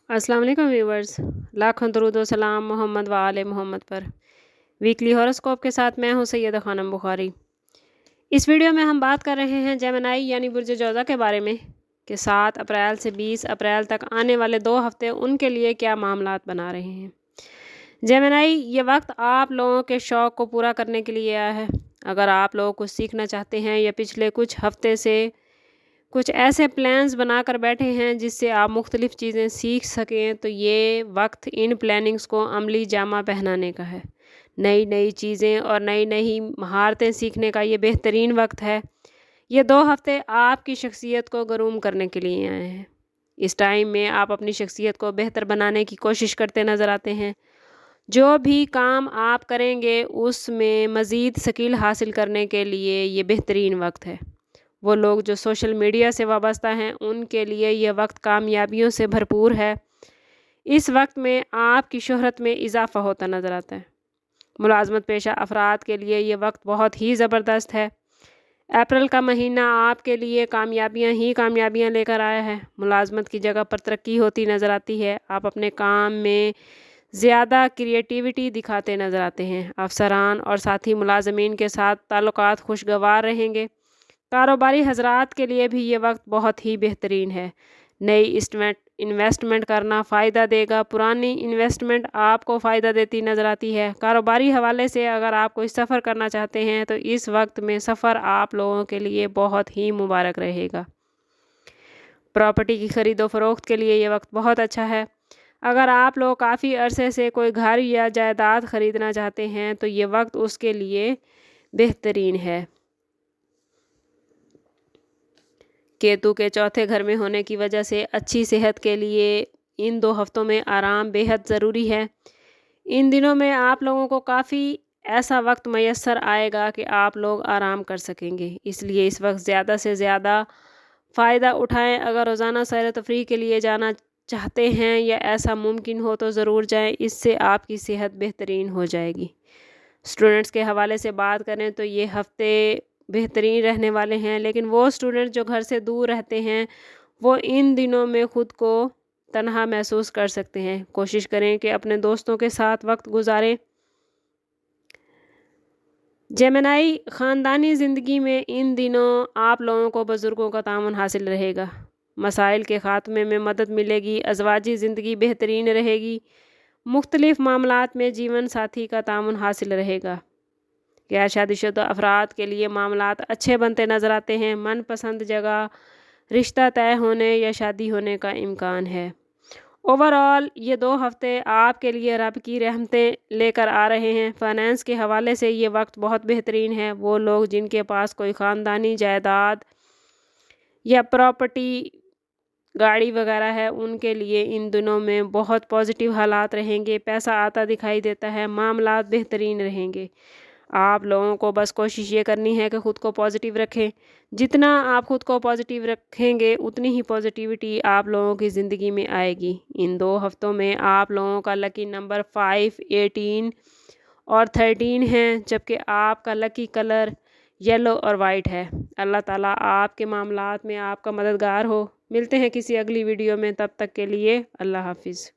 अस्सलाम वालेकुम व्यूवर्स, लाखों दरूद व सलाम मोहम्मद व आले मोहम्मद पर। वीकली हॉरोस्कोप के साथ मैं हूं सैयदा खानम बुखारी। इस वीडियो में हम बात कर रहे हैं जेमिनी यानी बुर्ज जोधा के बारे में कि 7 अप्रैल से 20 अप्रैल तक आने वाले 2 हफ्ते उनके लिए क्या मामलात बना रहे हैं। जेमिनी, ये वक्त आप लोगों के शौक़ को पूरा करने के लिए आया है। अगर आप लोग कुछ सीखना चाहते हैं या पिछले कुछ हफ्ते से कुछ ऐसे प्लान्स बनाकर बैठे हैं जिससे आप मुख्तलिफ़ चीज़ें सीख सकें, तो ये वक्त इन प्लानिंग्स को अमली जामा पहनाने का है। नई नई चीज़ें और नई नई महारतें सीखने का ये बेहतरीन वक्त है। ये 2 हफ्ते आपकी शख्सियत को ग्रूम करने के लिए आए हैं। इस टाइम में आप अपनी शख्सियत को बेहतर बनाने की कोशिश करते नज़र आते हैं। जो भी काम आप करेंगे उसमें मज़ीद स्किल हासिल करने के लिए ये बेहतरीन वक्त है। वो लोग जो सोशल मीडिया से वाबस्ता हैं उनके लिए यह वक्त कामयाबियों से भरपूर है। इस वक्त में आपकी शोहरत में इजाफ़ा होता नज़र आता है। मुलाजमत पेशा अफराद के लिए ये वक्त बहुत ही ज़बरदस्त है। अप्रैल का महीना आपके लिए कामयाबियाँ ही कामयाबियाँ लेकर आया है। मुलाजमत की जगह पर तरक्की होती नज़र आती है। आप अपने काम में ज़्यादा क्रिएटिविटी दिखाते नज़र आते हैं। अफसरान और साथी मुलाजमीन के साथ ताल्लुकात खुशगवार रहेंगे। कारोबारी हजरात के लिए भी ये वक्त बहुत ही बेहतरीन है। नई इन्वेस्टमेंट करना फ़ायदा देगा। पुरानी इन्वेस्टमेंट आपको फ़ायदा देती नज़र आती है। कारोबारी हवाले से अगर आप कोई सफ़र करना चाहते हैं तो इस वक्त में सफ़र आप लोगों के लिए बहुत ही मुबारक रहेगा। प्रॉपर्टी की ख़रीदो फ़रोख्त के लिए ये वक्त बहुत अच्छा है। अगर आप लोग काफ़ी अरसे से कोई घर या जायदाद ख़रीदना चाहते हैं तो ये वक्त उसके लिए बेहतरीन है। केतु के चौथे घर में होने की वजह से अच्छी सेहत के लिए इन 2 हफ्तों में आराम बेहद ज़रूरी है। इन दिनों में आप लोगों को काफ़ी ऐसा वक्त मैसर आएगा कि आप लोग आराम कर सकेंगे। इसलिए इस वक्त ज़्यादा से ज़्यादा फ़ायदा उठाएं। अगर रोज़ाना सैर तफरीह के लिए जाना चाहते हैं या ऐसा मुमकिन हो तो ज़रूर जाएं। इससे आपकी सेहत बेहतरीन हो जाएगी। स्टूडेंट्स के हवाले से बात करें तो ये हफ्ते बेहतरीन रहने वाले हैं, लेकिन वो स्टूडेंट जो घर से दूर रहते हैं वो इन दिनों में ख़ुद को तन्हा महसूस कर सकते हैं। कोशिश करें कि अपने दोस्तों के साथ वक्त गुजारें। जेमिनी, ख़ानदानी ज़िंदगी में इन दिनों आप लोगों को बुज़ुर्गों का तामुन हासिल रहेगा। मसाइल के ख़ात्मे में मदद मिलेगी। अज़वाजी ज़िंदगी बेहतरीन रहेगी। मुख्तलिफ़ मामलात में जीवन साथी का तामुन हासिल रहेगा। गैर शादीशुदा अफराद के लिए मामलात अच्छे बनते नज़र आते हैं। मनपसंद जगह रिश्ता तय होने या शादी होने का इम्कान है। ओवरऑल ये 2 हफ्ते आपके लिए रब की रहमतें लेकर आ रहे हैं। फाइनेंस के हवाले से ये वक्त बहुत बेहतरीन है। वो लोग जिनके पास कोई ख़ानदानी जायदाद या प्रॉपर्टी गाड़ी वगैरह है उनके लिए इन दिनों में बहुत पॉजिटिव हालात रहेंगे। पैसा आता दिखाई देता है। मामलात बेहतरीन रहेंगे। आप लोगों को बस कोशिश ये करनी है कि ख़ुद को पॉजिटिव रखें। जितना आप ख़ुद को पॉजिटिव रखेंगे उतनी ही पॉजिटिविटी आप लोगों की ज़िंदगी में आएगी। इन 2 हफ्तों में आप लोगों का लकी नंबर 5, 18 और 13 है, जबकि आपका लकी कलर येलो और वाइट है। अल्लाह ताला आपके मामलात में आपका मददगार हो। मिलते हैं किसी अगली वीडियो में, तब तक के लिए अल्लाह हाफिज़।